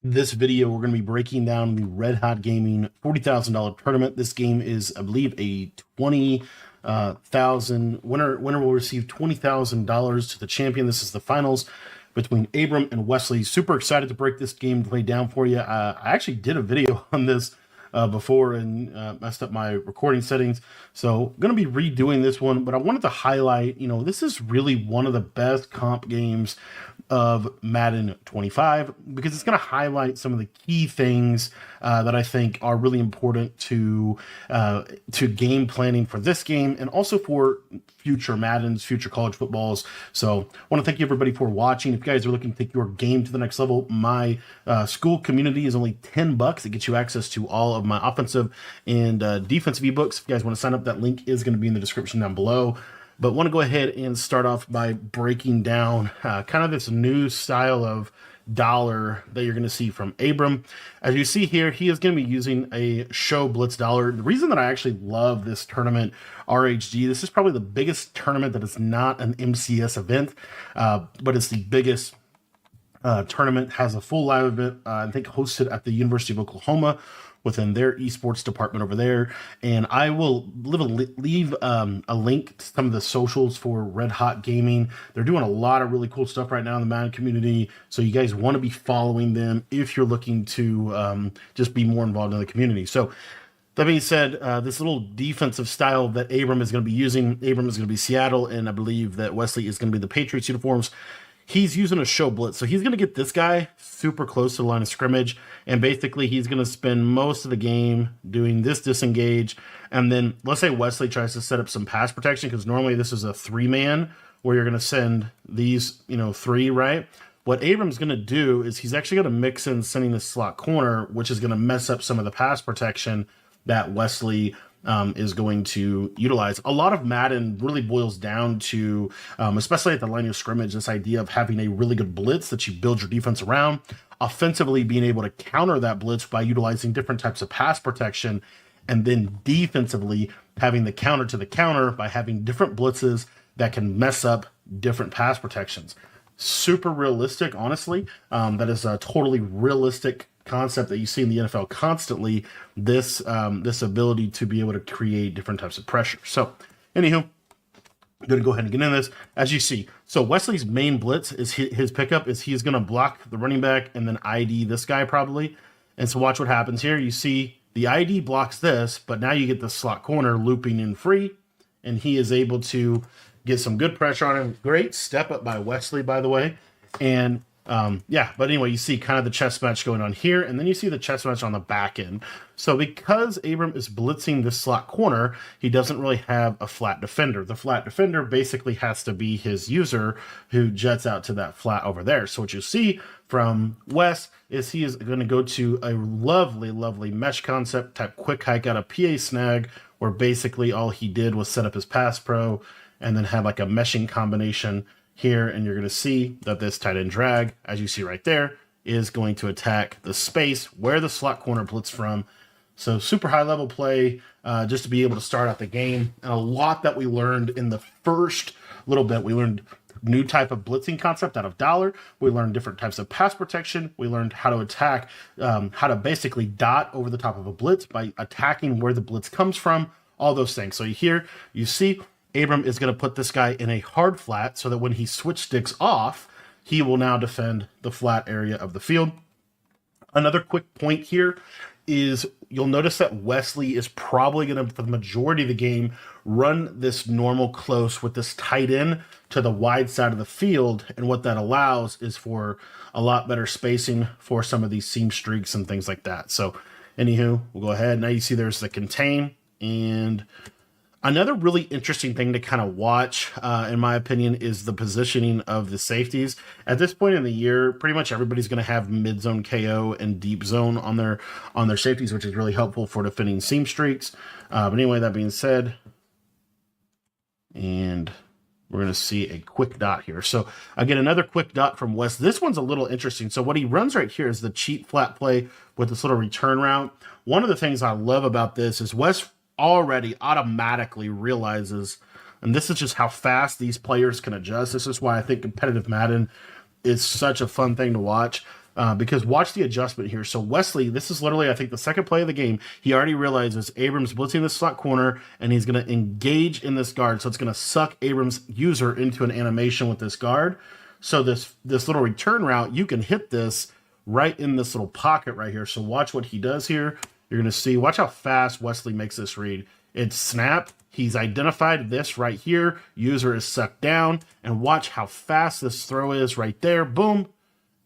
This video, we're going to be breaking down the Red Hot Gaming $40,000 tournament. This game is, I believe, a 20,000 winner. Winner will receive $20,000 to the champion. This is the finals between Abram and Wesley. Super excited to break this game play down for you. I actually did a video on this before and messed up my recording settings. So going to be redoing this one, but I wanted to highlight, this is really one of the best comp games of Madden 25 because it's going to highlight some of the key things that I think are really important to game planning for this game and also for future Maddens, future college footballs. So I want to thank you everybody for watching. If you guys are looking to take your game to the next level, my school community is only $10. It gets you access to all of my offensive and defensive ebooks. If you guys want to sign up, that link is going to be in the description down below. But want to go ahead and start off by breaking down kind of this new style of dollar that you're going to see from Abram. As you see here, he is going to be using a show blitz dollar. The reason that I actually love this tournament, RHG, this is probably the biggest tournament that is not an MCS event, but it's the biggest tournament, has a full live event, I think hosted at the University of Oklahoma within their esports department over there. And I will leave a link to some of the socials for Red Hot Gaming. They're doing a lot of really cool stuff right now in the Madden community. So you guys want to be following them if you're looking to just be more involved in the community. So that being said, this little defensive style that Abram is going to be using, Abram is going to be Seattle, and I believe that Wesley is going to be the Patriots uniforms. He's using a show blitz. So he's going to get this guy super close to the line of scrimmage. And basically he's going to spend most of the game doing this disengage. And then let's say Wesley tries to set up some pass protection, because normally this is a 3-man where you're going to send these, 3, right? What Abram's going to do is he's actually going to mix in sending the slot corner, which is going to mess up some of the pass protection that Wesley is going to utilize. A lot of Madden really boils down to, especially at the line of scrimmage, this idea of having a really good blitz that you build your defense around, offensively being able to counter that blitz by utilizing different types of pass protection, and then defensively having the counter to the counter by having different blitzes that can mess up different pass protections. Super realistic, honestly. That is a totally realistic concept that you see in the NFL constantly, this ability to be able to create different types of pressure. So anywho, I'm going to go ahead and get in this. As you see, so Wesley's main blitz is his pickup is he's going to block the running back and then ID this guy probably. And so watch what happens here. You see the ID blocks this, but now you get the slot corner looping in free, and he is able to get some good pressure on him. Great step up by Wesley, by the way. And yeah, but anyway, you see kind of the chess match going on here, and then you see the chess match on the back end. So because Abram is blitzing this slot corner, he doesn't really have a flat defender. The flat defender basically has to be his user who jets out to that flat over there. So what you see from Wes is he is going to go to a lovely, lovely mesh concept type quick hike out of PA snag, where basically all he did was set up his pass pro and then have like a meshing combination here, and you're going to see that this tight end drag, as you see right there, is going to attack the space where the slot corner blitz from. So super high level play, just to be able to start out the game. And a lot that we learned in the first little bit. We learned new type of blitzing concept out of dollar. We learned different types of pass protection. We learned how to attack, how to basically dot over the top of a blitz by attacking where the blitz comes from, all those things. So here you see Abram is going to put this guy in a hard flat so that when he switch sticks off, he will now defend the flat area of the field. Another quick point here is you'll notice that Wesley is probably going to, for the majority of the game, run this normal close with this tight end to the wide side of the field. And what that allows is for a lot better spacing for some of these seam streaks and things like that. So anywho, we'll go ahead. Now you see there's the contain, and another really interesting thing to kind of watch, in my opinion, is the positioning of the safeties. At this point in the year, pretty much everybody's going to have mid-zone KO and deep zone on their safeties, which is really helpful for defending seam streaks. But anyway, that being said, and we're going to see a quick dot here. So again, another quick dot from Wes. This one's a little interesting. So what he runs right here is the cheap flat play with this little return route. One of the things I love about this is Wes already automatically realizes, and this is just how fast these players can adjust. This is why I think competitive Madden is such a fun thing to watch. because watch the adjustment here. So Wesley, this is literally, I think, the second play of the game. He already realizes Abrams blitzing this slot corner, and he's going to engage in this guard. So it's going to suck Abrams' user into an animation with this guard. So this little return route, you can hit this right in this little pocket right here. So watch what he does here. You're going to see, watch how fast Wesley makes this read. It's snap. He's identified this right here. User is sucked down. And watch how fast this throw is right there. Boom.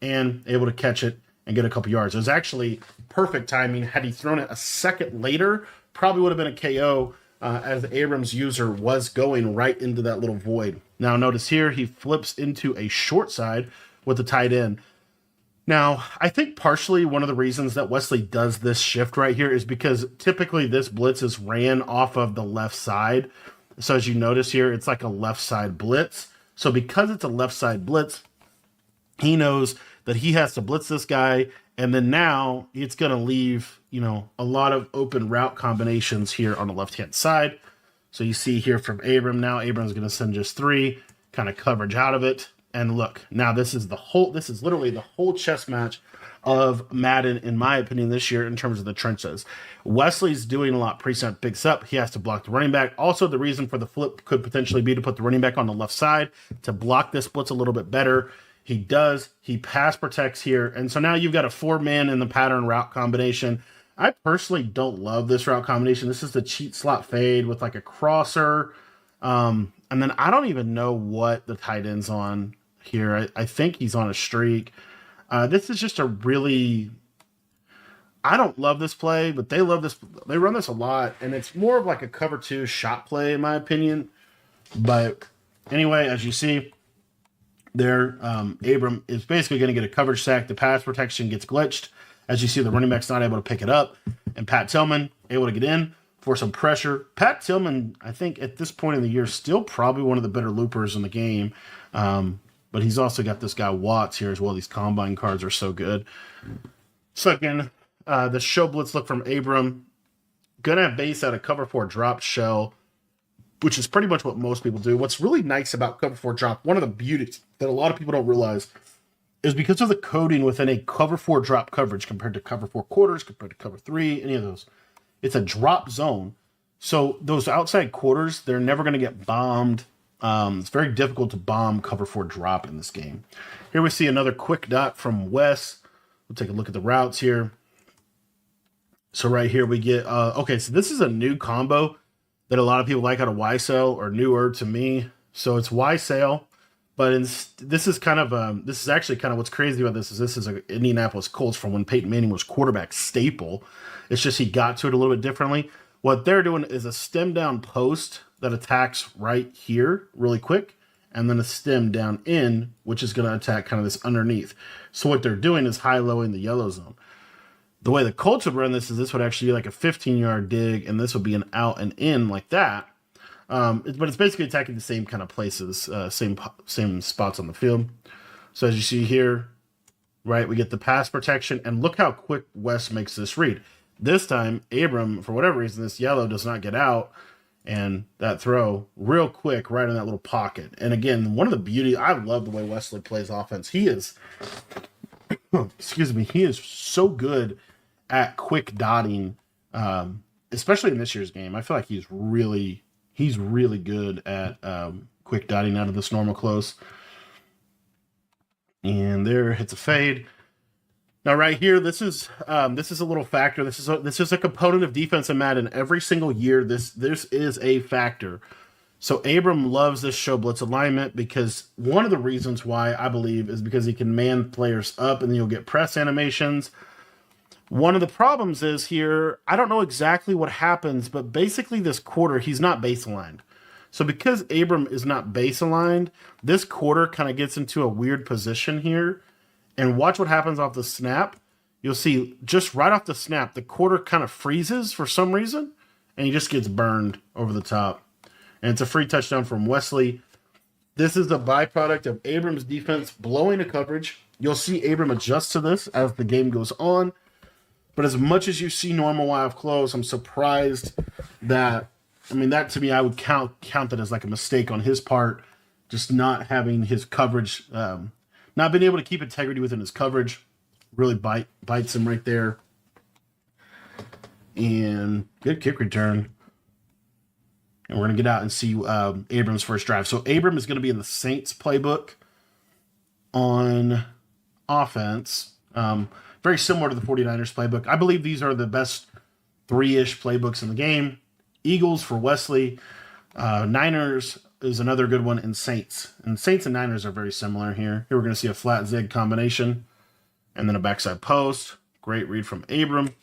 And able to catch it and get a couple yards. It was actually perfect timing. Had he thrown it a second later, probably would have been a KO as the Abrams user was going right into that little void. Now notice here, he flips into a short side with the tight end. Now, I think partially one of the reasons that Wesley does this shift right here is because typically this blitz is ran off of the left side. So as you notice here, it's like a left side blitz. So because it's a left side blitz, he knows that he has to blitz this guy, and then now it's going to leave, a lot of open route combinations here on the left-hand side. So you see here from Abram, now Abram's going to send just 3, kind of coverage out of it. And look, now this is literally the whole chess match of Madden, in my opinion, this year in terms of the trenches. Wesley's doing a lot pre-snap, picks up. He has to block the running back. Also, the reason for the flip could potentially be to put the running back on the left side to block this blitz a little bit better. He does. He pass protects here. And so now you've got a 4-man in the pattern route combination. I personally don't love this route combination. This is the cheat slot fade with like a crosser. And then I don't even know what the tight end's on here. I think he's on a streak. This is just a really... I don't love this play, but they love this. They run this a lot. And it's more of like a cover 2 shot play, in my opinion. But anyway, as you see... there, Abram is basically going to get a coverage sack. The pass protection gets glitched. As you see, the running back's not able to pick it up. And Pat Tillman able to get in for some pressure. Pat Tillman, I think at this point in the year, still probably one of the better loopers in the game. But he's also got this guy Watts here as well. These combine cards are so good. So again, the show blitz look from Abram. Going to have base out of cover 4 drop shell, which is pretty much what most people do. What's really nice about cover 4 drop, one of the beauties that a lot of people don't realize, is because of the coding within a cover 4 drop coverage compared to cover 4 quarters, compared to cover 3, any of those. It's a drop zone. So those outside quarters, they're never going to get bombed. It's very difficult to bomb cover 4 drop in this game. Here we see another quick dot from Wes. We'll take a look at the routes here. So right here we get, okay, so this is a new combo that a lot of people like out of YSL, or newer to me. So it's YSL, but this is kind of this is actually kind of what's crazy about this is an Indianapolis Colts from when Peyton Manning was quarterback staple. It's just he got to it a little bit differently. What they're doing is a stem down post that attacks right here really quick, and then a stem down in, which is going to attack kind of this underneath. So what they're doing is high-lowing the yellow zone. The way the Colts would run this is this would actually be like a 15-yard dig, and this would be an out and in like that. But it's basically attacking the same kind of places, same spots on the field. So as you see here, right, we get the pass protection, and look how quick Wes makes this read. This time, Abram, for whatever reason, this yellow does not get out, and that throw real quick right in that little pocket. And again, one of the beauty, I love the way Wesley plays offense. He is, excuse me, he is so good at quick dotting, especially in this year's game. I feel like he's really good at quick dotting out of this normal close. And there, hits a fade. Now right here, this is a little factor. This is a component of defense in Madden. Every single year, this is a factor. So Abram loves this show blitz alignment because one of the reasons why I believe is because he can man players up and then you'll get press animations. One of the problems is here, I don't know exactly what happens, but basically this quarter, he's not base aligned. So because Abram is not base aligned, this quarter kind of gets into a weird position here. And watch what happens off the snap. You'll see just right off the snap, the quarter kind of freezes for some reason, and he just gets burned over the top. And it's a free touchdown from Wesley. This is the byproduct of Abram's defense blowing a coverage. You'll see Abram adjust to this as the game goes on. But as much as you see normal live close, I'm surprised that, that to me, I would count that as like a mistake on his part, just not having his coverage, not being able to keep integrity within his coverage. really bites him right there. And good kick return. And we're going to get out and see Abrams' first drive. So Abram is going to be in the Saints playbook on offense. Very similar to the 49ers playbook. I believe these are the best 3-ish playbooks in the game. Eagles for Wesley. Niners is another good one, and Saints. And Saints and Niners are very similar here. Here we're going to see a flat zig combination and then a backside post. Great read from Abram.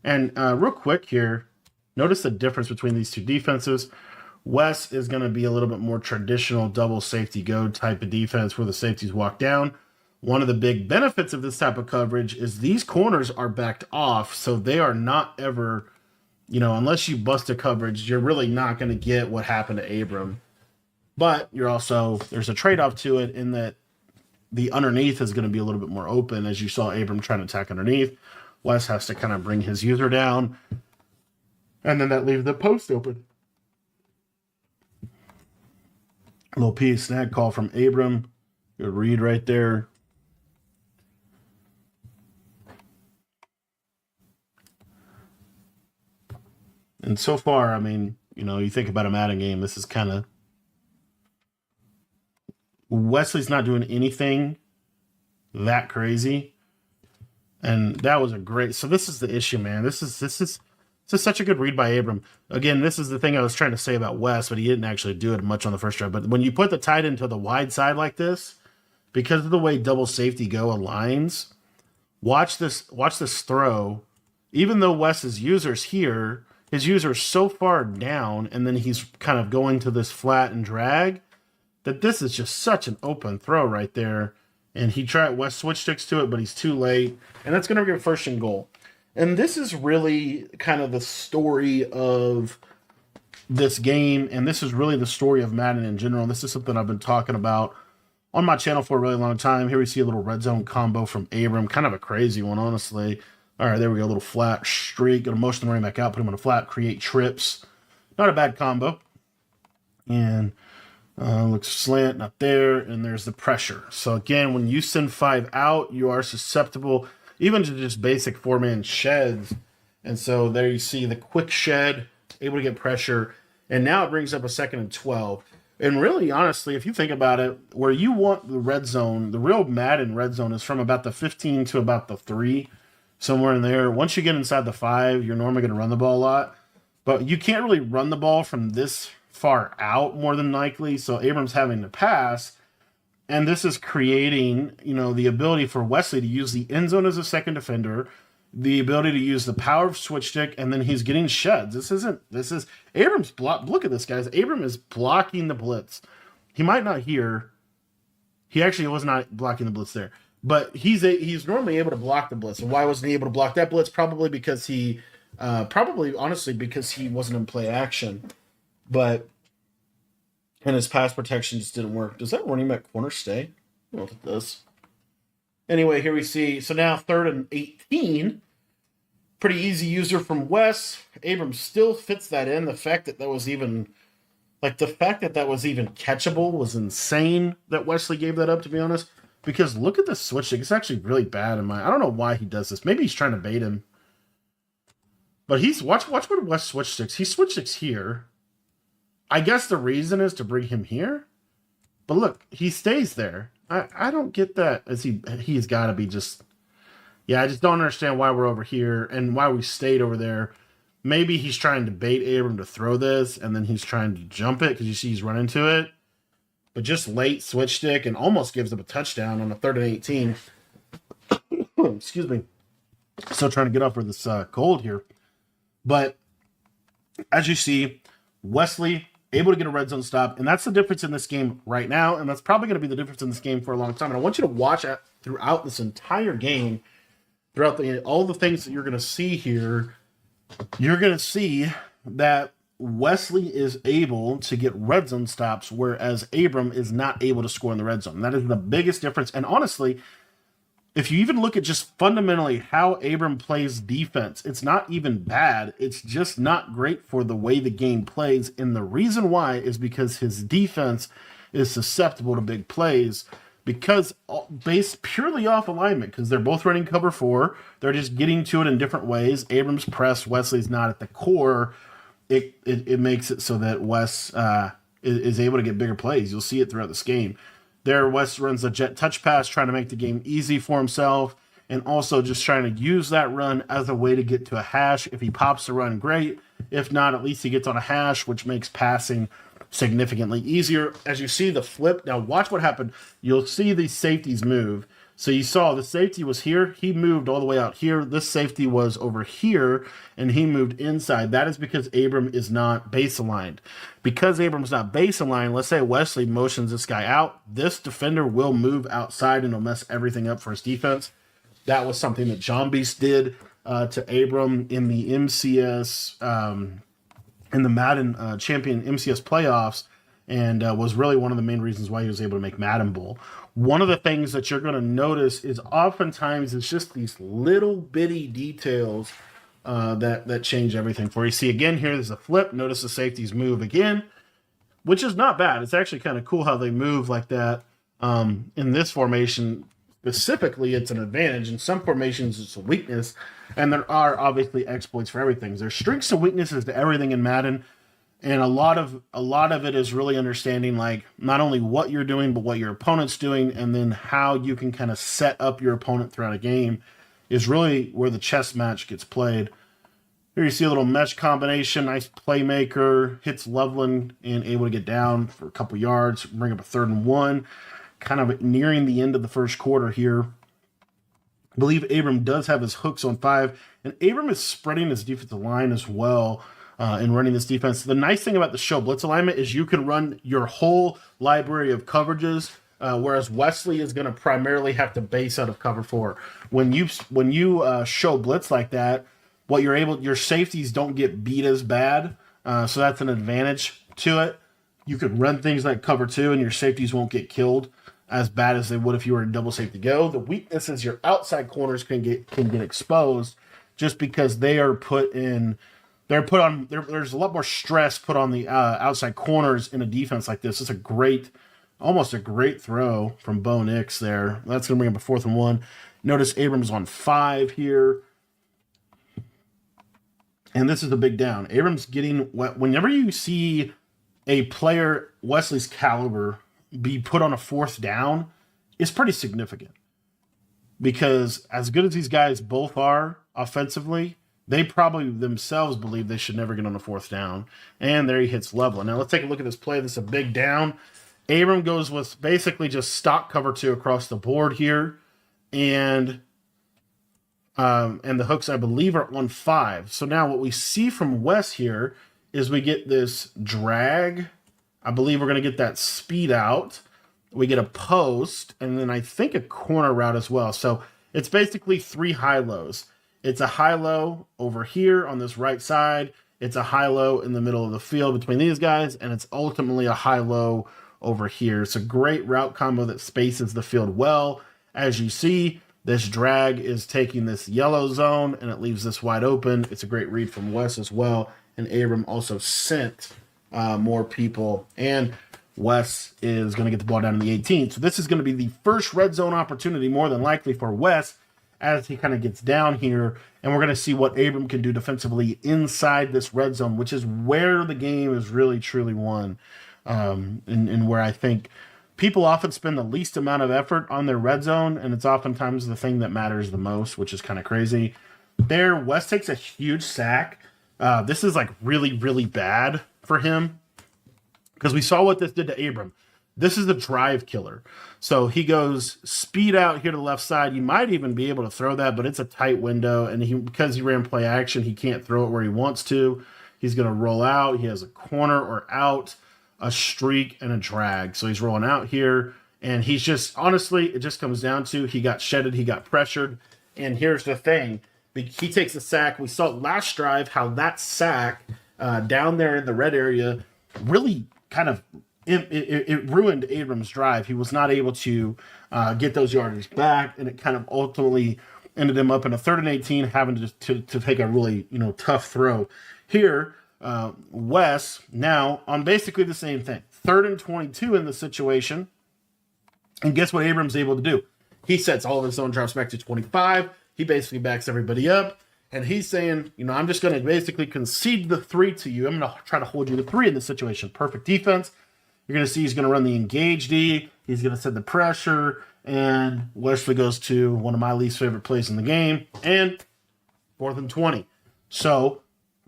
And real quick here, notice the difference between these two defenses. Wes is going to be a little bit more traditional double safety go type of defense where the safeties walk down. One of the big benefits of this type of coverage is these corners are backed off, so they are not ever, unless you bust a coverage, you're really not going to get what happened to Abram. But there's a trade-off to it in that the underneath is going to be a little bit more open, as you saw Abram trying to attack underneath. Wes has to kind of bring his user down, and then that leaves the post open. A little P snag call from Abram. Good read right there. And so far, you think about a Madden game, this is kind of... Wesley's not doing anything that crazy. And that was a great... So this is the issue, man. This is such a good read by Abram. Again, this is the thing I was trying to say about Wes, but he didn't actually do it much on the first drive. But when you put the tight end to the wide side like this, because of the way double safety go aligns, watch this throw. Even though Wes's user's here, his user's so far down, and then he's kind of going to this flat and drag, that this is just such an open throw right there. And Wes switch sticks to it, but he's too late. And that's going to be first and goal. And this is really kind of the story of this game, and this is really the story of Madden in general. This is something I've been talking about on my channel for a really long time. Here we see a little red zone combo from Abram, kind of a crazy one, honestly. All right, there we go, a little flat streak. Gonna motion the running back out, put him on a flat, create trips. Not a bad combo. And looks slant, not there, and there's the pressure. So again, when you send 5 out, you are susceptible even to just basic 4-man sheds. And so there you see the quick shed, able to get pressure. And now it brings up a 2nd and 12. And really, honestly, if you think about it, where you want the red zone, the real Madden red zone is from about the 15 to about the 3, somewhere in there. Once you get inside the 5, you're normally going to run the ball a lot. But you can't really run the ball from this far out, more than likely. So Abram's having to pass. And this is creating, the ability for Wesley to use the end zone as a second defender, the ability to use the power of switch stick, and then he's getting sheds. This is Abram's block. Look at this, guys. Abram is blocking the blitz. He might not hear. He actually was not blocking the blitz there, but he's normally able to block the blitz. And why wasn't he able to block that blitz? Probably because honestly, because he wasn't in play action, and his pass protection just didn't work. Does that running back corner stay? I don't know if it does. Anyway, here we see, so now 3rd and 18. Pretty easy user from Wes. Abram still fits that in. The fact that was even catchable was insane that Wesley gave that up, to be honest. Because look at the switch stick. It's actually really bad in I don't know why he does this. Maybe he's trying to bait him. But watch what Wes switch sticks. He switch sticks here. I guess the reason is to bring him here. But look, he stays there. I don't get that. He's got to be just... Yeah, I just don't understand why we're over here and why we stayed over there. Maybe he's trying to bait Abram to throw this, and then he's trying to jump it because you see he's running to it. But just late switch stick and almost gives up a touchdown on a 3rd and 18. Excuse me. Still trying to get up for this cold here. But as you see, Wesley able to get a red zone stop, and that's the difference in this game right now, and that's probably going to be the difference in this game for a long time. And I want you to watch throughout this entire game, throughout all the things that you're going to see here. You're going to see that Wesley is able to get red zone stops, whereas Abram is not able to score in the red zone. That is the biggest difference. And honestly, if you even look at just fundamentally how Abram plays defense, it's not even bad. It's just not great for the way the game plays. And the reason why is because his defense is susceptible to big plays. because based purely off alignment, because they're both running cover 4. They're just getting to it in different ways. Abrams press, Wesley's not at the core. It makes it so that Wes is able to get bigger plays. You'll see it throughout this game. There, Wes runs a jet touch pass, trying to make the game easy for himself, and also just trying to use that run as a way to get to a hash. If he pops the run, great. If not, at least he gets on a hash, which makes passing significantly easier. As you see the flip, now watch what happened. You'll see these safeties move. So you saw the safety was here. He moved all the way out here. This safety was over here, and he moved inside. That is because Abram is not base aligned. Because Abram's not base aligned, let's say Wesley motions this guy out. This defender will move outside and will mess everything up for his defense. That was something that John Beast did to Abram in the MCS, in the Madden champion MCS playoffs, and was really one of the main reasons why he was able to make Madden Bowl. One of the things that you're going to notice is oftentimes it's just these little bitty details that change everything for you. See, again, here there's a flip. Notice the safeties move again, which is not bad. It's actually kind of cool how they move like that. In this formation specifically, it's an advantage. In some formations, it's a weakness. And there are obviously exploits for everything. There's strengths and weaknesses to everything in Madden. And a lot of it is really understanding, like, not only what you're doing, but what your opponent's doing, and then how you can kind of set up your opponent throughout a game is really where the chess match gets played. Here you see a little mesh combination, nice playmaker, hits Loveland and able to get down for a couple yards, bring up a 3rd and 1, kind of nearing the end of the first quarter here. I believe Abram does have his hooks on 5, and Abram is spreading his defensive line as well. In running this defense. The nice thing about the show blitz alignment is you can run your whole library of coverages, whereas Wesley is going to primarily have to base out of cover 4. When you show blitz like that, your safeties don't get beat as bad, so that's an advantage to it. You could run things like cover 2, and your safeties won't get killed as bad as they would if you were in double safety go. The weakness is your outside corners can get exposed just because they are put in. There's a lot more stress put on the outside corners in a defense like this. It's almost a great throw from Bo Nix there. That's going to bring up a 4th and 1. Notice Abrams on 5 here. And this is a big down. Abrams whenever you see a player Wesley's caliber be put on a 4th down, it's pretty significant. Because as good as these guys both are offensively, they probably themselves believe they should never get on a 4th down. And there he hits Loveland. Now let's take a look at this play. This is a big down. Abram goes with basically just stock cover 2 across the board here. And the hooks, I believe, are on 5. So now what we see from Wes here is we get this drag. I believe we're going to get that speed out. We get a post, and then I think a corner route as well. So it's basically 3 high-lows. It's a high-low over here on this right side. It's a high-low in the middle of the field between these guys, and it's ultimately a high-low over here. It's a great route combo that spaces the field well. As you see, this drag is taking this yellow zone, and it leaves this wide open. It's a great read from Wes as well, and Abram also sent more people, and Wes is going to get the ball down in the 18. So this is going to be the first red zone opportunity, more than likely, for Wes as he kind of gets down here, and we're going to see what Abram can do defensively inside this red zone, which is where the game is really, truly won, and where I think people often spend the least amount of effort on their red zone, and it's oftentimes the thing that matters the most, which is kind of crazy. There, Wes takes a huge sack. This is like really, really bad for him because we saw what this did to Abram. This is a drive killer. So he goes speed out here to the left side. You might even be able to throw that, but it's a tight window, and because he ran play action, he can't throw it where he wants to. He's going to roll out. He has a corner or out, a streak, and a drag. So he's rolling out here, and he's just, honestly, it just comes down to he got shedded, he got pressured, and here's the thing. He takes a sack. We saw last drive how that sack down there in the red area really kind of it ruined Abram's drive. He was not able to get those yardage back, and it kind of ultimately ended him up in a 3rd and 18, having to take a really tough throw. Here, Wes now on basically the same thing. 3rd and 22 in the situation. And guess what Abram's able to do? He sets all of his zone drops back to 25. He basically backs everybody up. And he's saying, I'm just going to basically concede the 3 to you. I'm going to try to hold you to 3 in this situation. Perfect defense. You're going to see he's going to run the engage D. He's going to set the pressure. And Wesley goes to one of my least favorite plays in the game. And 4th and 20. So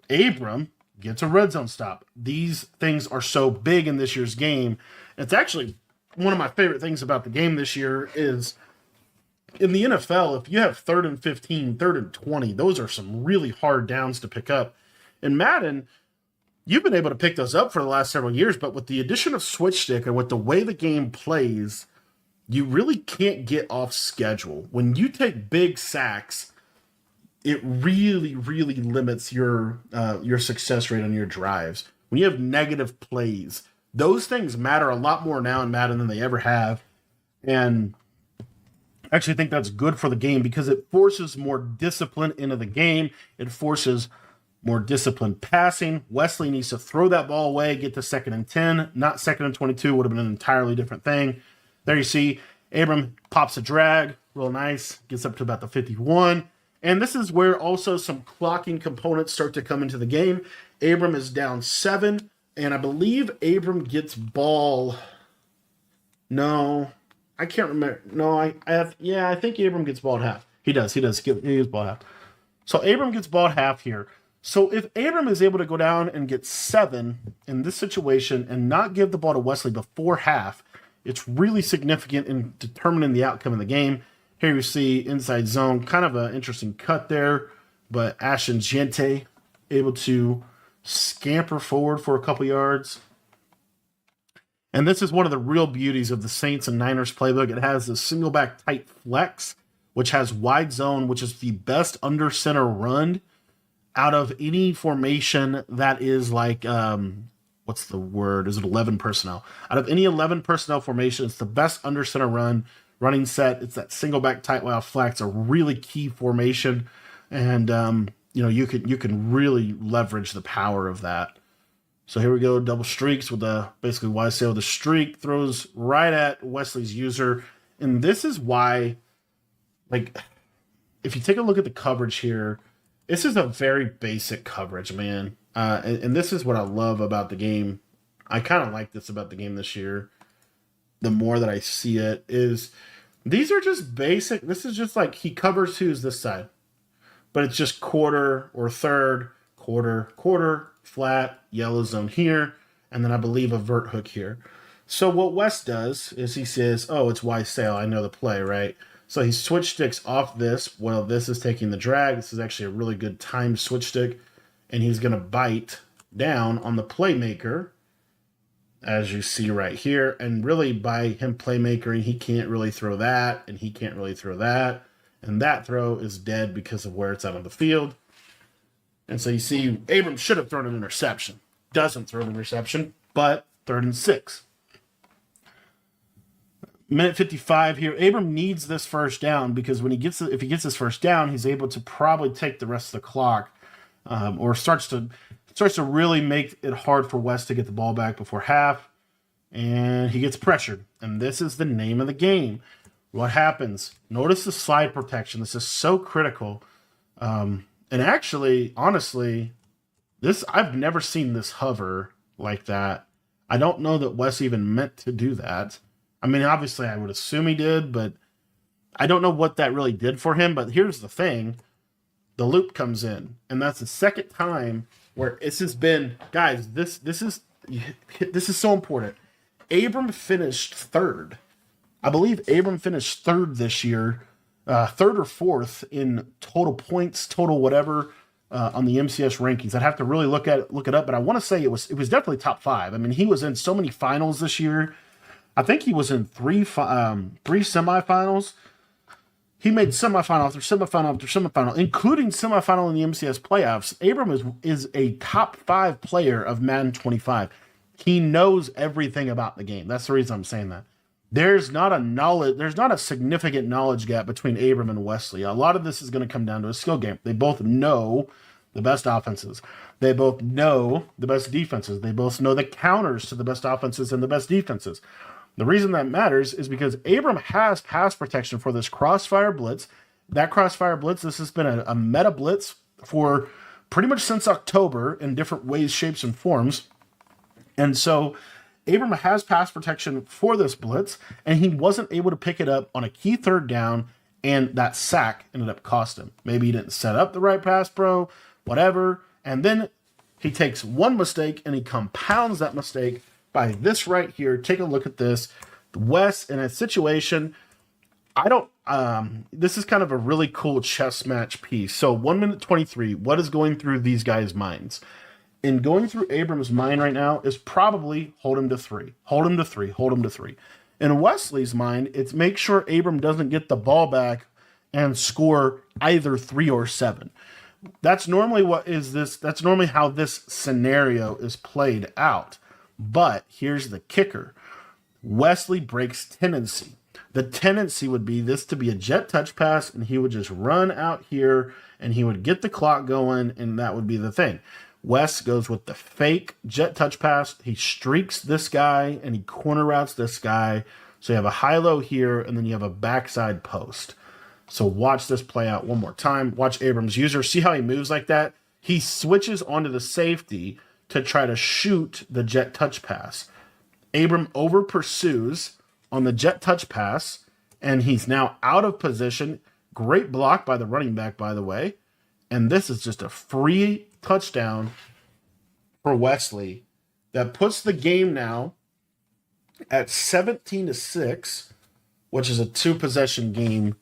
Abram gets a red zone stop. These things are so big in this year's game. It's actually one of my favorite things about the game this year is in the NFL, if you have 3rd and 15, 3rd and 20, those are some really hard downs to pick up. In Madden, you've been able to pick those up for the last several years, but with the addition of switch stick and with the way the game plays, you really can't get off schedule. When you take big sacks, it really, really limits your success rate on your drives. When you have negative plays, those things matter a lot more now in Madden than they ever have. And I actually think that's good for the game because it forces more discipline into the game. It forces more disciplined passing. Wesley needs to throw that ball away, get to 2nd and 10, not 2nd and 22, would have been an entirely different thing. There you see Abram pops a drag, real nice, gets up to about the 51. And this is where also some clocking components start to come into the game. Abram is down 7, and I believe Abram gets ball. No, I can't remember. No, I think Abram gets ball at half. He does. He gets ball at half. So Abram gets ball at half here. So if Abram is able to go down and get 7 in this situation and not give the ball to Wesley before half, it's really significant in determining the outcome of the game. Here you see inside zone, kind of an interesting cut there, but Ashton Gente able to scamper forward for a couple yards. And this is one of the real beauties of the Saints and Niners playbook. It has the single back tight flex, which has wide zone, which is the best under center run out of any formation that is like, what's the word? Is it 11 personnel? Out of any 11 personnel formation, it's the best under center running set. It's that single back tight wide flex, a really key formation. And, you can really leverage the power of that. So here we go, double streaks with the basically YSL. The streak throws right at Wesley's user. And this is why, if you take a look at the coverage here, this is a very basic coverage, man. And this is what I love about the game. I kind of like this about the game this year. The more that I see it is these are just basic. This is just like he covers who's this side. But it's just quarter or third, quarter, flat, yellow zone here, and then I believe a vert hook here. So what Wes does is he says, oh, it's Y sail. I know the play, right? So he switch sticks off this. Well, this is taking the drag. This is actually a really good timed switch stick. And he's going to bite down on the playmaker, as you see right here. And really by him playmakering, he can't really throw that, and he can't really throw that. And that throw is dead because of where it's out on the field. And so you see, Abram should have thrown an interception. Doesn't throw an interception, but 3rd and 6. Minute 55 here. Abram needs this first down because when if he gets this first down, he's able to probably take the rest of the clock, or starts to really make it hard for West to get the ball back before half. And he gets pressured. And this is the name of the game. What happens? Notice the slide protection. This is so critical. And actually, honestly, I've never seen this hover like that. I don't know that Wes even meant to do that. I mean, obviously, I would assume he did, but I don't know what that really did for him. But here's the thing. The loop comes in, and that's the second time where it's just been, guys, this is so important. Abram finished 3rd. I believe Abram finished 3rd this year, 3rd or 4th in total points, total whatever, on the MCS rankings. I'd have to really look it up, but I want to say it was definitely top 5. I mean, he was in so many finals this year. I think he was in 3 semifinals. He made semifinal after semifinal after semifinal, including semifinal in the MCS playoffs. Abram is a top 5 player of Madden 25. He knows everything about the game. That's the reason I'm saying that. There's not a significant knowledge gap between Abram and Wesley. A lot of this is going to come down to a skill game. They both know the best offenses. They both know the best defenses. They both know the counters to the best offenses and the best defenses. The reason that matters is because Abram has pass protection for this crossfire blitz. That crossfire blitz, this has been a meta blitz for pretty much since October in different ways, shapes, and forms. And so Abram has pass protection for this blitz, and he wasn't able to pick it up on a key third down, and that sack ended up costing him. Maybe he didn't set up the right pass pro, whatever. And then he takes one mistake, and he compounds that mistake by this right here. Take a look at this. Wes in a situation, this is kind of a really cool chess match piece. So 1 minute 23, what is going through these guys' minds? And going through Abram's mind right now is probably hold him to 3, hold him to 3, hold him to 3. In Wesley's mind, it's make sure Abram doesn't get the ball back and score either 3 or 7. That's normally that's normally how this scenario is played out. But here's the kicker. Wesley breaks tendency. The tendency would be this to be a jet touch pass, and he would just run out here, and he would get the clock going, and that would be the thing. Wes goes with the fake jet touch pass. He streaks this guy, and he corner routes this guy. So you have a high-low here, and then you have a backside post. So watch this play out one more time. Watch Abram's user. See how he moves like that? He switches onto the safety to try to shoot the jet touch pass. Abram over pursues on the jet touch pass, and he's now out of position. Great block by the running back, by the way. And this is just a free touchdown for Wesley that puts the game now at 17-6, which is a 2-possession game,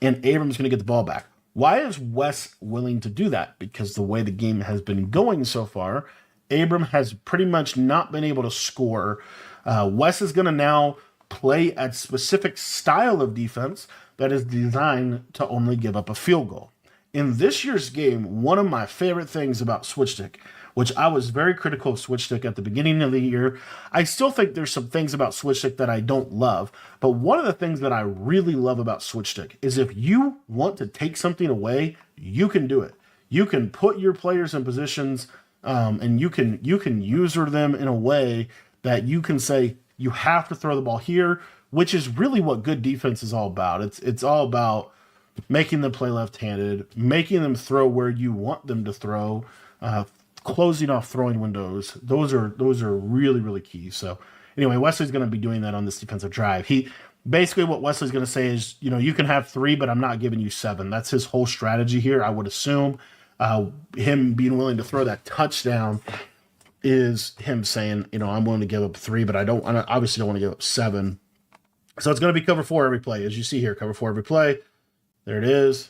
and Abram's going to get the ball back. Why is Wes willing to do that? Because the way the game has been going so far, Abram has pretty much not been able to score. Wes is going to now play a specific style of defense that is designed to only give up a field goal. In this year's game, one of my favorite things about switch stick, which I was very critical of switch stick at the beginning of the year, I still think there's some things about switch stick that I don't love, but one of the things that I really love about switch stick is if you want to take something away, you can do it. You can put your players in positions, and you can user them in a way that you can say you have to throw the ball here, which is really what good defense is all about. It's all about making them play left-handed, making them throw where you want them to throw, closing off throwing windows. Those are really, really key. So anyway, Wesley's going to be doing that on this defensive drive. Basically what Wesley's going to say is, you can have 3, but I'm not giving you 7. That's his whole strategy here. I would assume him being willing to throw that touchdown is him saying, I'm willing to give up 3, but I obviously don't want to give up 7. So it's going to be cover 4 every play. As you see here, cover 4 every play. There it is.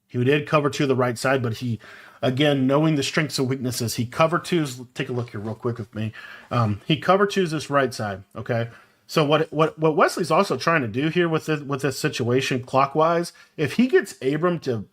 He did cover 2 the right side, but he, again, knowing the strengths and weaknesses, he cover 2s. Take a look here real quick with me. He cover 2s this right side, okay? So what Wesley's also trying to do here with this situation clockwise, if he gets Abram to,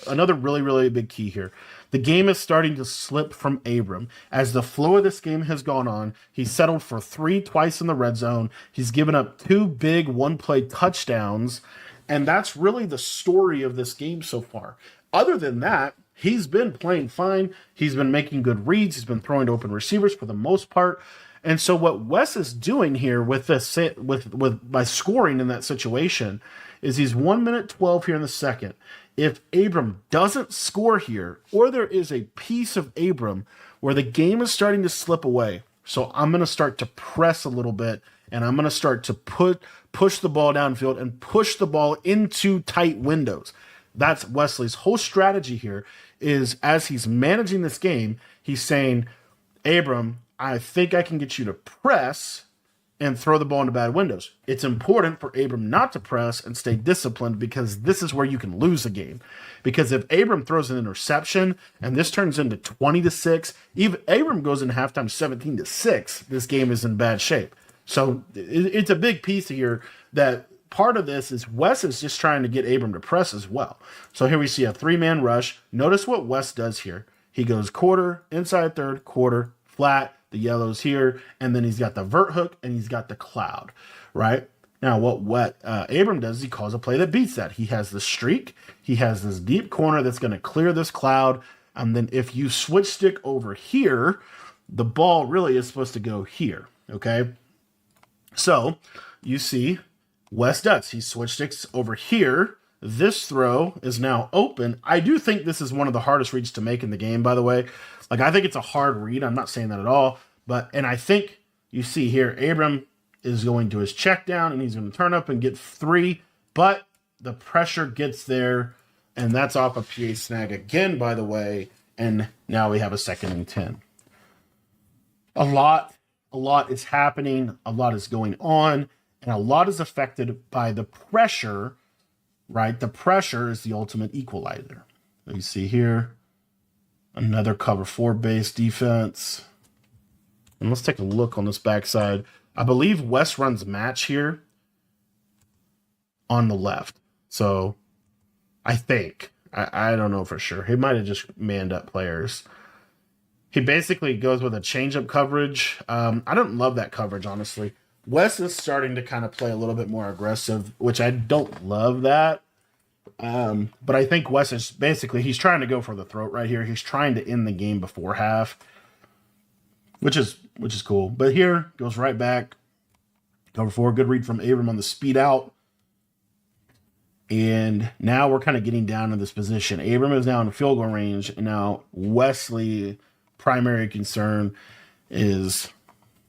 another really, really big key here, the game is starting to slip from Abram. As the flow of this game has gone on, he's settled for 3 twice in the red zone. He's given up 2 big one-play touchdowns, and that's really the story of this game so far. Other than that, he's been playing fine. He's been making good reads. He's been throwing to open receivers for the most part. And so what Wes is doing here with this, by scoring in that situation, is he's 1 minute 12 here in the second. If Abram doesn't score here, or there is a piece of Abram where the game is starting to slip away, so I'm going to start to press a little bit, and I'm going to start to push the ball downfield and push the ball into tight windows. That's Wesley's whole strategy here, is as he's managing this game, he's saying, Abram, I think I can get you to press and throw the ball into bad windows. It's important for Abram not to press and stay disciplined, because this is where you can lose a game. Because if Abram throws an interception and this turns into 20-6, even Abram goes in halftime 17-6, this game is in bad shape. So it's a big piece here that part of this is Wes is just trying to get Abram to press as well. So here we see a 3-man rush. Notice what Wes does here. He goes quarter, inside third, quarter, flat, the yellows here, and then he's got the vert hook and he's got the cloud, right? Now what Abram does is he calls a play that beats that. He has the streak. He has this deep corner that's going to clear this cloud. And then if you switch stick over here, the ball really is supposed to go here, okay? So you see Wes does. He switched it over here. This throw is now open. I do think this is one of the hardest reads to make in the game, by the way. Like, I think it's a hard read. I'm not saying that at all. And I think you see here, Abram is going to his check down, and he's going to turn up and get 3. But the pressure gets there, and that's off a PA snag again, by the way. And now we have a 2nd and 10. A lot is happening. A lot is going on. And a lot is affected by the pressure, right? The pressure is the ultimate equalizer. You see here, another cover 4 base defense. And let's take a look on this backside. I believe Wes runs match here on the left. So I think, I don't know for sure. He might have just manned up players. He basically goes with a change-up coverage. I don't love that coverage, honestly. Wes is starting to kind of play a little bit more aggressive, which I don't love that. But I think Wes is basically, he's trying to go for the throat right here. He's trying to end the game before half, which is cool. But here, goes right back. Cover 4, good read from Abram on the speed out. And now we're kind of getting down to this position. Abram is now in field goal range. And now Wesley, primary concern is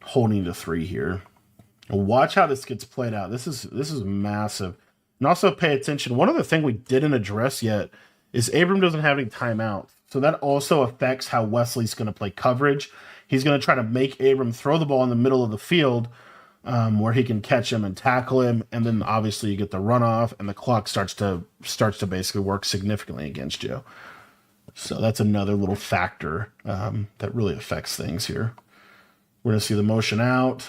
holding to 3 here. And watch how this gets played out. This is massive. And also pay attention. One other thing we didn't address yet is Abram doesn't have any timeouts. So that also affects how Wesley's going to play coverage. He's going to try to make Abram throw the ball in the middle of the field where he can catch him and tackle him. And then obviously you get the runoff and the clock starts to basically work significantly against you. So that's another little factor that really affects things here. We're going to see the motion out.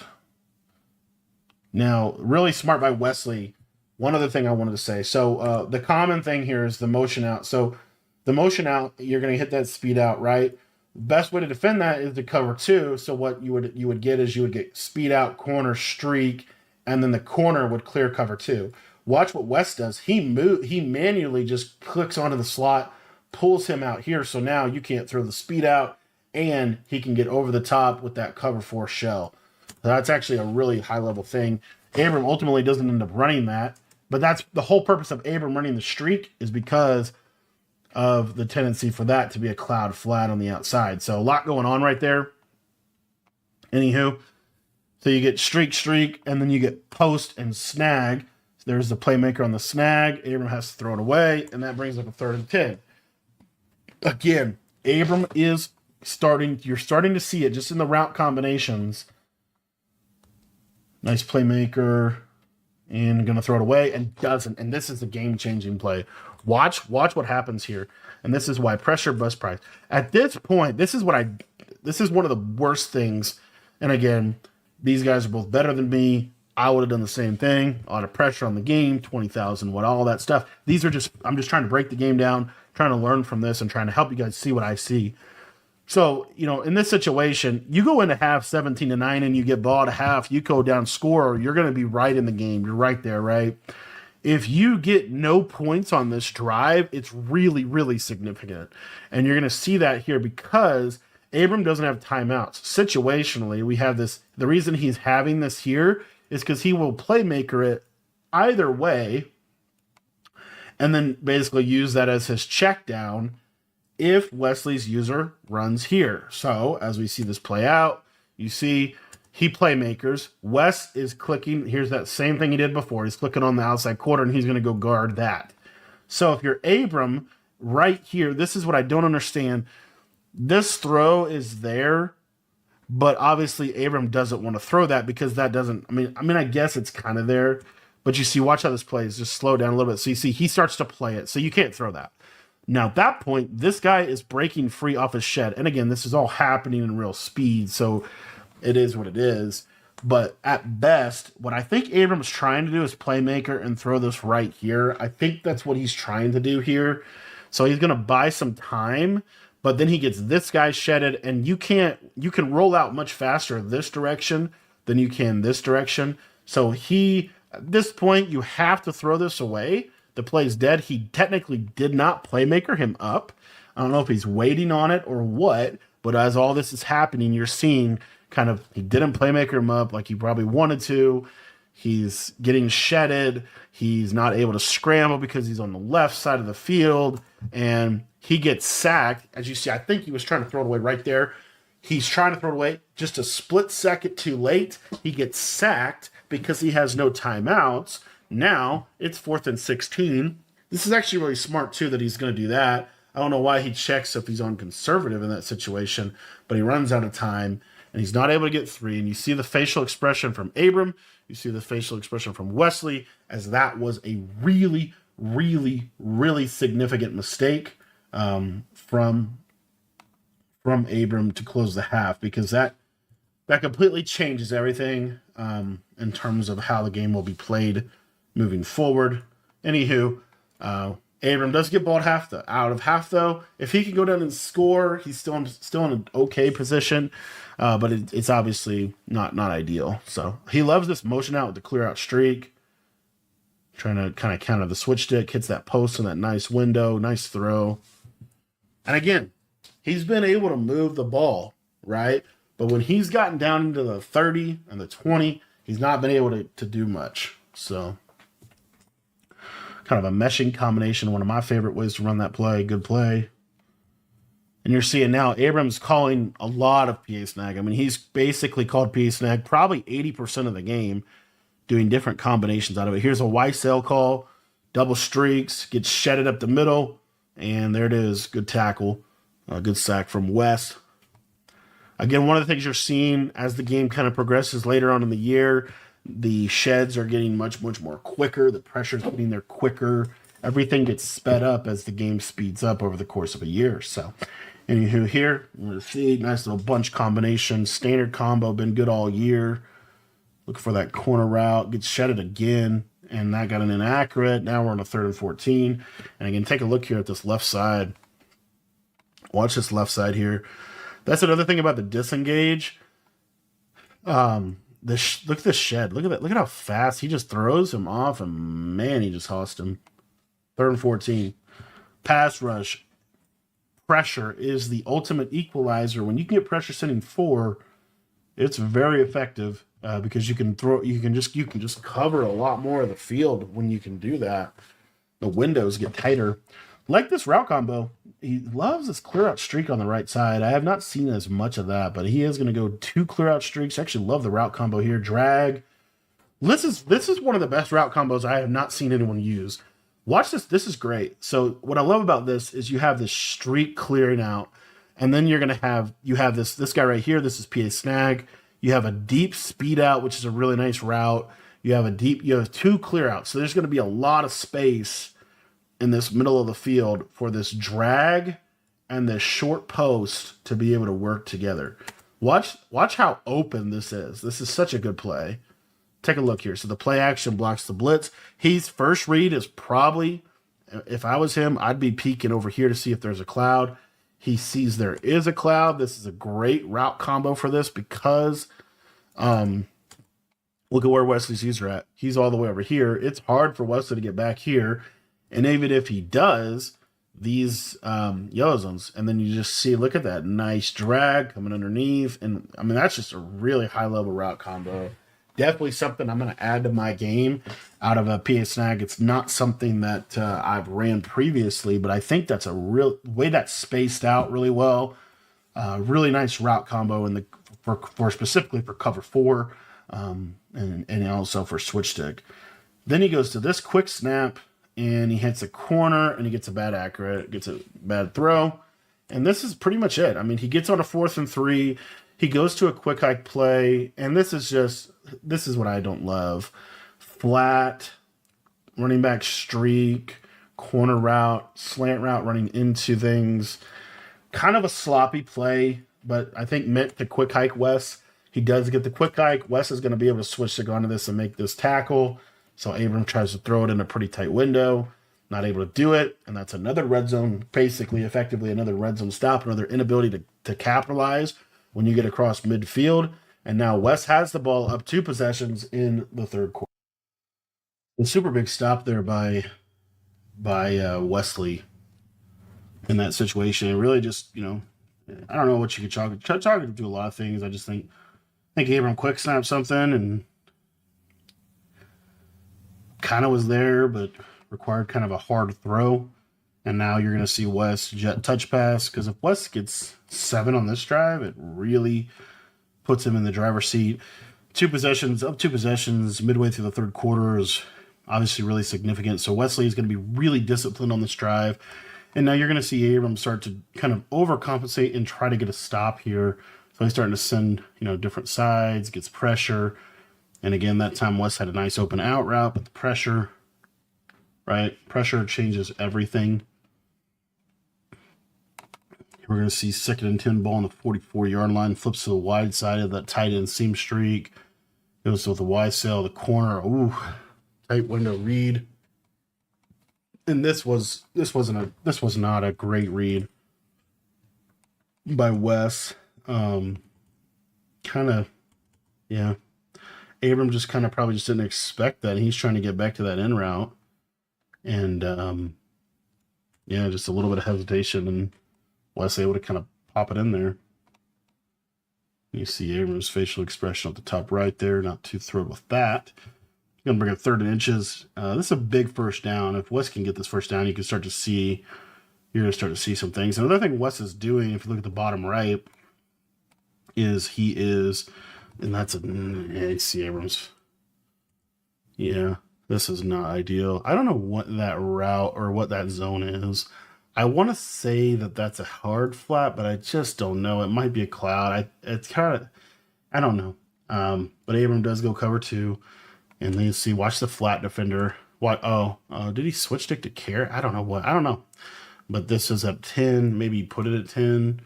Now, really smart by Wesley. One other thing I wanted to say. So the common thing here is the motion out. So the motion out, you're going to hit that speed out, right? Best way to defend that is to cover 2. So what you would get is you would get speed out, corner, streak, and then the corner would clear cover 2. Watch what Wes does. He manually just clicks onto the slot, pulls him out here. So now you can't throw the speed out, and he can get over the top with that cover 4 shell. That's actually a really high-level thing. Abram ultimately doesn't end up running that, but that's the whole purpose of Abram running the streak is because of the tendency for that to be a cloud flat on the outside. So a lot going on right there. Anywho, so you get streak, and then you get post and snag. So there's the playmaker on the snag. Abram has to throw it away, and that brings up a 3rd and 10. Again, Abram is you're starting to see it just in the route combinations. Nice playmaker, and going to throw it away, and doesn't. And this is a game-changing play. Watch what happens here, and this is why pressure bust price. At this point, this is one of the worst things. And again, these guys are both better than me. I would have done the same thing. A lot of pressure on the game, 20,000 watt, all that stuff. I'm just trying to break the game down, trying to learn from this, and trying to help you guys see what I see. So, in this situation, you go into half 17-9 and you get ball at half, you go down score, you're going to be right in the game. You're right there, right? If you get no points on this drive, it's really, really significant. And you're going to see that here because Abram doesn't have timeouts. Situationally, we have this. The reason he's having this here is because he will playmaker it either way and then basically use that as his check down if Wesley's user runs here. So as we see this play out, you see he playmakers. Wes is clicking. Here's that same thing he did before. He's clicking on the outside quarter, and he's going to go guard that. So if you're Abram right here, this is what I don't understand. This throw is there, but obviously Abram doesn't want to throw that because that doesn't, I guess it's kind of there, but you see, watch how this plays. Just slow down a little bit. So you see he starts to play it, so you can't throw that. Now, at that point, this guy is breaking free off his shed. And again, this is all happening in real speed, so it is what it is. But at best, what I think Abram's trying to do is playmaker and throw this right here. I think that's what he's trying to do here. So he's going to buy some time, but then he gets this guy shedded, and you can roll out much faster this direction than you can this direction. So at this point, you have to throw this away. The play's dead. He technically did not playmaker him up. I don't know if he's waiting on it or what, but as all this is happening, you're seeing he didn't playmaker him up like he probably wanted to. He's getting shedded. He's not able to scramble because he's on the left side of the field, and he gets sacked. As you see, I think he was trying to throw it away right there. He's trying to throw it away just a split second too late. He gets sacked because he has no timeouts. Now it's 4th and 16. This is actually really smart, too, that he's going to do that. I don't know why he checks if he's on conservative in that situation, but he runs out of time, and he's not able to get 3. And you see the facial expression from Abram. You see the facial expression from Wesley, as that was a really, really, really significant mistake from Abram to close the half, because that completely changes everything in terms of how the game will be played moving forward. Anywho, Abram does get balled out of half, though. If he can go down and score, he's still in an okay position, but it's obviously not ideal. So he loves this motion out with the clear out streak, trying to kind of counter the switch stick, hits that post in that nice window, nice throw. And again, he's been able to move the ball, right? But when he's gotten down into the 30 and the 20, he's not been able to do much. So kind of a meshing combination, one of my favorite ways to run that play. Good play. And you're seeing now Abram's calling a lot of PA snag. I mean, he's basically called PA snag probably 80% of the game, doing different combinations out of it. Here's a YSL call, double streaks, gets shedded up the middle, and there it is. Good tackle. Good sack from West. Again, one of the things you're seeing as the game kind of progresses later on in the year, the sheds are getting much, much more quicker. The pressure's getting there quicker. Everything gets sped up as the game speeds up over the course of a year. So, anywho, here, we're going to see nice little bunch combination. Standard combo, been good all year. Looking for that corner route. Gets shedded again, and that got an inaccurate. Now we're on a 3rd and 14. And again, take a look here at this left side. Watch this left side here. That's another thing about the disengage. Look at this shed. Look at that. Look at how fast he just throws him off, and man, he just hossed him. 3rd and 14. Pass rush. Pressure is the ultimate equalizer. When you can get pressure sending 4, it's very effective because you can just cover a lot more of the field when you can do that. The windows get tighter. Like this route combo, he loves this clear out streak on the right side. I have not seen as much of that, but he is going to go 2 clear out streaks. I actually love the route combo here. Drag. This is one of the best route combos I have not seen anyone use. Watch this. This is great. So what I love about this is you have this streak clearing out, and then you have this guy right here. This is PA snag. You have a deep speed out, which is a really nice route. You have 2 clear outs. So there's going to be a lot of space in this middle of the field for this drag and this short post to be able to work together. Watch how open this is. This is such a good play. Take a look here. So the play action blocks the blitz. His first read is probably, if I was him, I'd be peeking over here to see if there's a cloud. He sees there is a cloud. This is a great route combo for this because look at where Wesley's user at. He's all the way over here. It's hard for Wesley to get back here. And even if he does, these yellow zones, and then you just see, look at that nice drag coming underneath. And I mean, that's just a really high level route combo. Definitely something I'm going to add to my game out of a PA snag. It's not something that I've ran previously, but I think that's a real way that's spaced out really well. Really nice route combo for specifically for cover 4 and also for switch stick. Then he goes to this quick snap, and he hits a corner, and he gets a bad throw. And this is pretty much it. I mean, he gets on a 4th and 3. He goes to a quick hike play, and this is what I don't love. Flat, running back streak, corner route, slant route running into things. Kind of a sloppy play, but I think meant to quick hike Wes. He does get the quick hike. Wes is going to be able to switch to go onto this and make this tackle. So Abram tries to throw it in a pretty tight window. Not able to do it. And that's another red zone, basically, effectively another red zone stop, another inability to capitalize when you get across midfield. And now Wes has the ball up 2 possessions in the 3rd quarter. A super big stop there by Wesley in that situation. It really just, I don't know what you could chalk it to do a lot of things. I just think think Abram quick snapped something and kind of was there, but required kind of a hard throw. And now you're going to see Wes jet touch pass, because if Wes gets 7 on this drive, it really puts him in the driver's seat. 2 possessions, midway through the third quarter is obviously really significant. So Wesley is going to be really disciplined on this drive. And now you're going to see Abram start to kind of overcompensate and try to get a stop here. So he's starting to send, different sides, gets pressure. And again, that time Wes had a nice open out route, but the pressure, right? Pressure changes everything. We're going to see 2nd and 10 ball on the 44-yard line. Flips to the wide side of that tight end seam streak. Goes with the wide sail, the corner. Ooh, tight window read. And this was not a great read by Wes. Kind of, yeah. Abram just kind of probably just didn't expect that. He's trying to get back to that in route. And, just a little bit of hesitation, and Wes able to kind of pop it in there. You see Abram's facial expression at the top right there. Not too thrilled with that. Going to bring up 3rd and inches. This is a big first down. If Wes can get this first down, you're going to start to see some things. Another thing Wes is doing, if you look at the bottom right, is and that's see Abrams. Yeah, this is not ideal. I don't know what that route or what that zone is. I want to say that that's a hard flat, but I just don't know. It might be a cloud. I don't know. But Abram does go cover 2. And then you see, watch the flat defender. What? Did he switch stick to care? I don't know. But this is at 10. Maybe he put it at 10.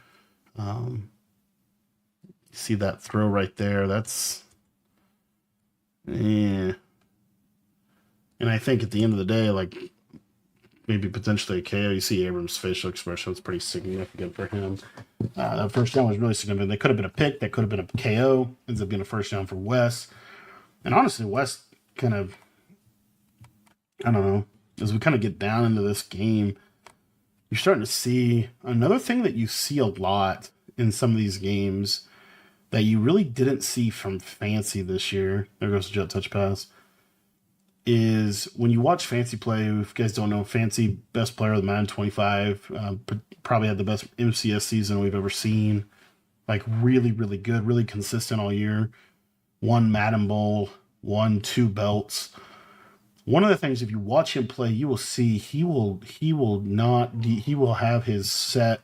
See that throw right there? That's, yeah. And I think at the end of the day, like maybe potentially a KO. You see Abrams' facial expression was pretty significant for him. That first down was really significant. They could have been a pick. That could have been a KO. Ends up being a first down for Wes. And honestly, Wes kind of, I don't know, as we kind of get down into this game, you're starting to see another thing that you see a lot in some of these games that you really didn't see from Fancy this year. There goes the jet touch pass. Is when you watch Fancy play, if you guys don't know, Fancy, best player of the Madden 25, probably had the best MCS season we've ever seen. Like really, really good, really consistent all year. 1 Madden Bowl, 2 belts. One of the things, if you watch him play, you will see he will have his set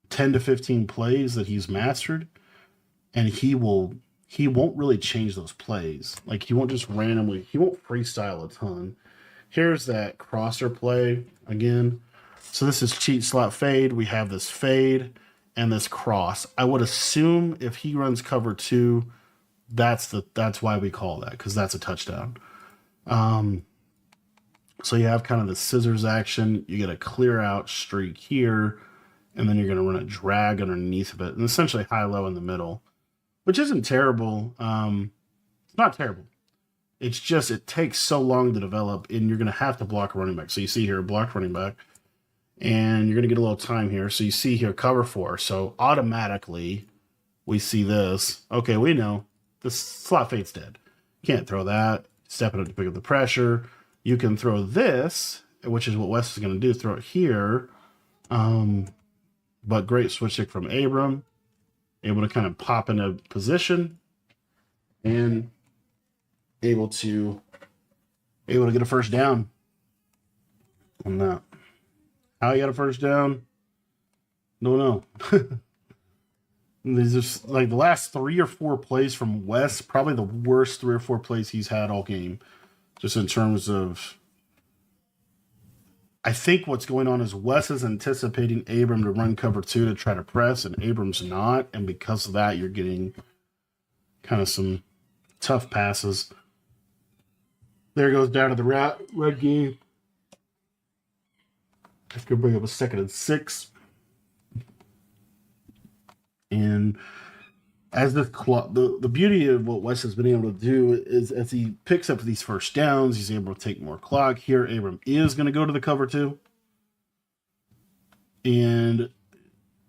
10 to 15 plays that he's mastered, and he won't really change those plays. Like he won't just he won't freestyle a ton. Here's that crosser play again. So this is cheat slot fade. We have this fade and this cross. I would assume if he runs cover 2, that's why we call that, because that's a touchdown. So you have kind of the scissors action. You get a clear out streak here, and then you're going to run a drag underneath of it, and essentially high-low in the middle, which isn't terrible. It's not terrible. It's just it takes so long to develop, and you're going to have to block a running back. So you see here, block running back, and you're going to get a little time here. So you see here, cover 4. So automatically we see this. Okay, we know the slot fade's dead. Can't throw that. Stepping up to pick up the pressure. You can throw this, which is what Wes is going to do. Throw it here. But great switch stick from Abram. Able to kind of pop into position. And able to get a first down on that. How he got a first down? Don't know. These are like the last 3 or 4 plays from Wes, probably the worst 3 or 4 plays he's had all game. Just in terms of, I think what's going on is Wes is anticipating Abram to run cover 2 to try to press, and Abram's not. And because of that, you're getting kind of some tough passes. There goes down to the red game. That's going to bring up a 2nd and 6. And as the beauty of what Wes has been able to do is as he picks up these first downs, he's able to take more clock. Here, Abram is going to go to the cover 2. And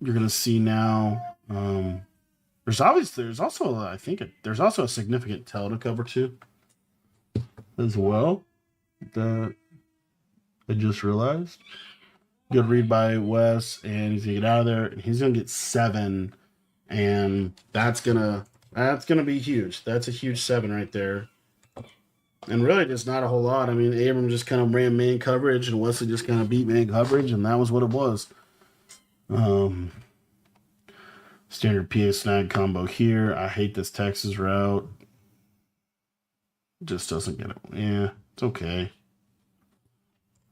you're going to see now, or there's also I think there's also a significant tell to cover two as well. That I just realized. Good read by Wes, and he's gonna get out of there, and he's gonna get 7, and that's gonna be huge. That's a huge 7 right there. And really, just not a whole lot. I mean, Abram just kind of ran man coverage, and Wesley just kind of beat man coverage, and that was what it was. Standard PA snag combo here. I hate this Texas route. Just doesn't get it. Yeah, it's okay.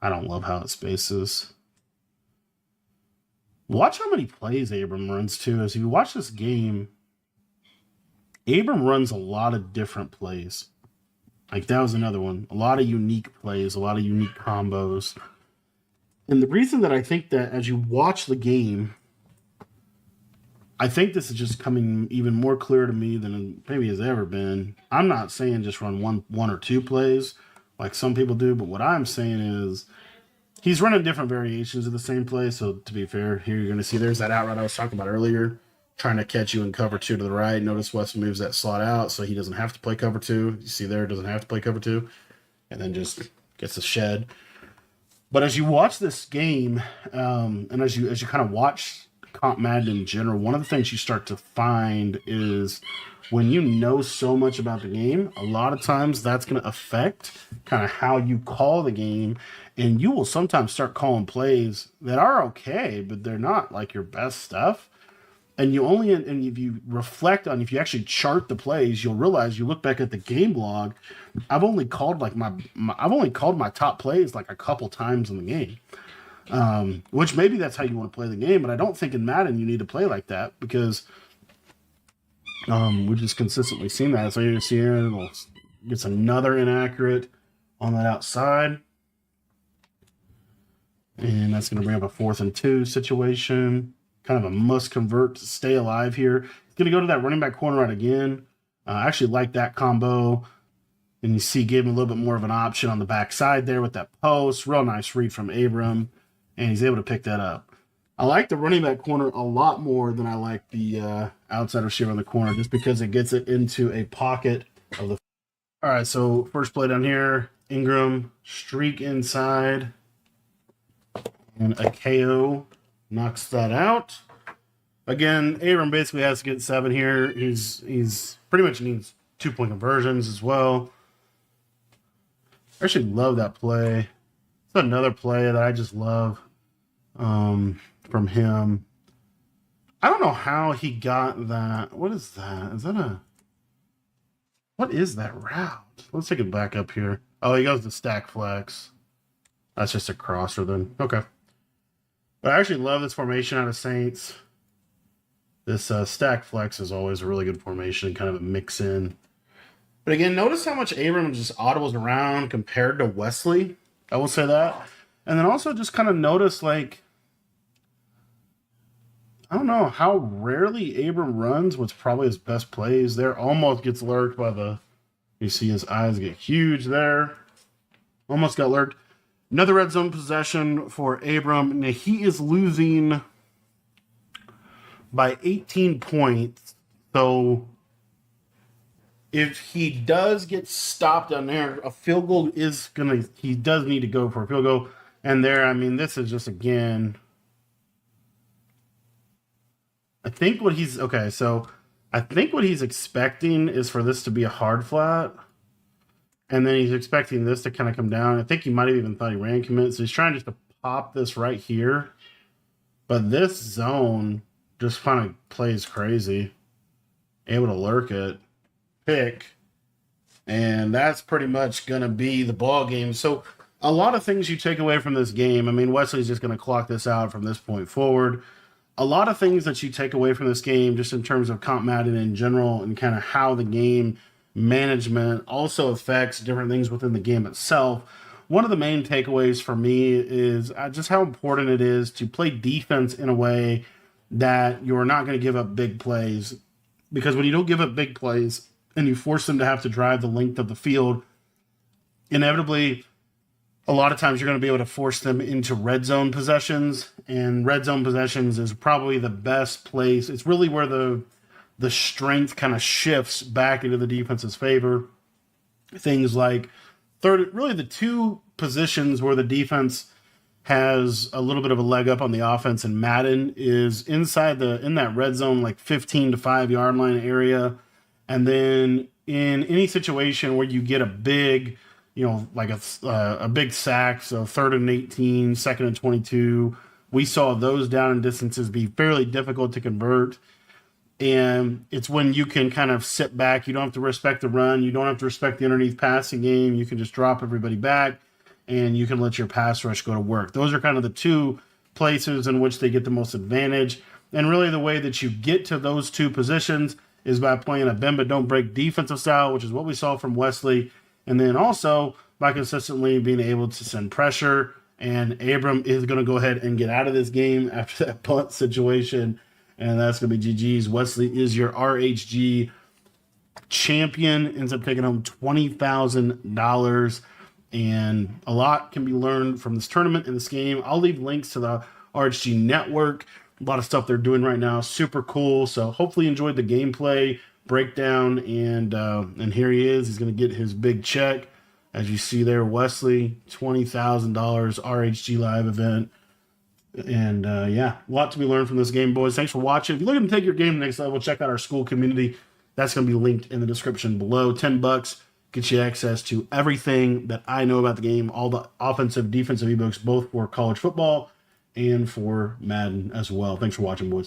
I don't love how it spaces. Watch how many plays Abram runs too. As you watch this game, Abram runs a lot of different plays. Like that was another one. A lot of unique plays, a lot of unique combos. And the reason that I think that as you watch the game, I think this is just coming even more clear to me than it maybe has ever been. I'm not saying just run one or two plays like some people do, but what I'm saying is he's running different variations of the same play. So to be fair, here you're going to see there's that out route I was talking about earlier, trying to catch you in cover 2 to the right. Notice Wes moves that slot out so he doesn't have to play cover 2. You see there, doesn't have to play cover 2, and then just gets a shed. But as you watch this game, and as you kind of watch comp Madden in general, one of the things you start to find is when you know so much about the game, a lot of times that's going to affect kind of how you call the game, and you will sometimes start calling plays that are okay, but they're not like your best stuff. And if you reflect on, if you actually chart the plays, you'll realize, you look back at the game log, I've only called my top plays like a couple times in the game. Which maybe that's how you want to play the game, but I don't think in Madden you need to play like that, because we've just consistently seen that. So you see here, gets another inaccurate on that outside, and that's going to bring up a 4th and 2 situation. Kind of a must convert to stay alive here. He's going to go to that running back corner right again. I actually like that combo. And you see, gave him a little bit more of an option on the backside there with that post. Real nice read from Abram, and he's able to pick that up. I like the running back corner a lot more than I like the outside receiver on the corner, just because it gets it into a pocket of the. All right, so first play down here, Ingram, streak inside, and a KO knocks that out. Again, Abram basically has to get 7 here. He's pretty much needs 2-point conversions as well. I actually love that play. It's another play that I just love from him. I don't know how he got that. What is that? What is that route? Let's take it back up here. Oh, he goes to stack flex. That's just a crosser then. Okay. But I actually love this formation out of Saints. This stack flex is always a really good formation, kind of a mix in. But again, notice how much Abram just audibles around compared to Wesley. I will say that. And then also just kind of notice, like, I don't know how rarely Abram runs what's probably his best plays there. Almost gets lurked by the, you see his eyes get huge there. Almost got lurked. Another red zone possession for Abram. Now he is losing by 18 points. So if he does get stopped down there, a field goal is he does need to go for a field goal. And there, I mean, this is just, again, I think what he's expecting is for this to be a hard flat. And then he's expecting this to kind of come down. I think he might have even thought he ran commit. So he's trying just to pop this right here. But this zone just kind of plays crazy. Able to lurk it. Pick. And that's pretty much going to be the ball game. So a lot of things you take away from this game. I mean, Wesley's just going to clock this out from this point forward. A lot of things that you take away from this game, just in terms of comp Madden in general, and kind of how the game management also affects different things within the game itself. One of the main takeaways for me is just how important it is to play defense in a way that you're not going to give up big plays. Because when you don't give up big plays and you force them to have to drive the length of the field, inevitably, a lot of times you're going to be able to force them into red zone possessions. And red zone possessions is probably the best place. It's really where the the strength kind of shifts back into the defense's favor. Things like really the two positions where the defense has a little bit of a leg up on the offense in Madden is in that red zone, like 15 to 5 yard line area. And then in any situation where you get a big, like a big sack, so 3rd and 18, 2nd and 22, we saw those down and distances be fairly difficult to convert. And it's when you can kind of sit back. You don't have to respect the run. You don't have to respect the underneath passing game. You can just drop everybody back, and you can let your pass rush go to work. Those are kind of the two places in which they get the most advantage. And really the way that you get to those two positions is by playing a bend but don't break defensive style, which is what we saw from Wesley. And then also by consistently being able to send pressure. And Abram is going to go ahead and get out of this game after that punt situation. And that's going to be GG's. Wesley is your RHG champion. Ends up taking home $20,000. And a lot can be learned from this tournament and this game. I'll leave links to the RHG network. A lot of stuff they're doing right now. Super cool. So hopefully you enjoyed the gameplay breakdown. And here he is. He's going to get his big check. As you see there, Wesley, $20,000 RHG live event. And yeah, a lot to be learned from this game, boys. Thanks for watching. If you're looking to take your game to the next level, check out our school community. That's going to be linked in the description below. $10 gets you access to everything that I know about the game, all the offensive, defensive ebooks, both for college football and for Madden as well. Thanks for watching, boys.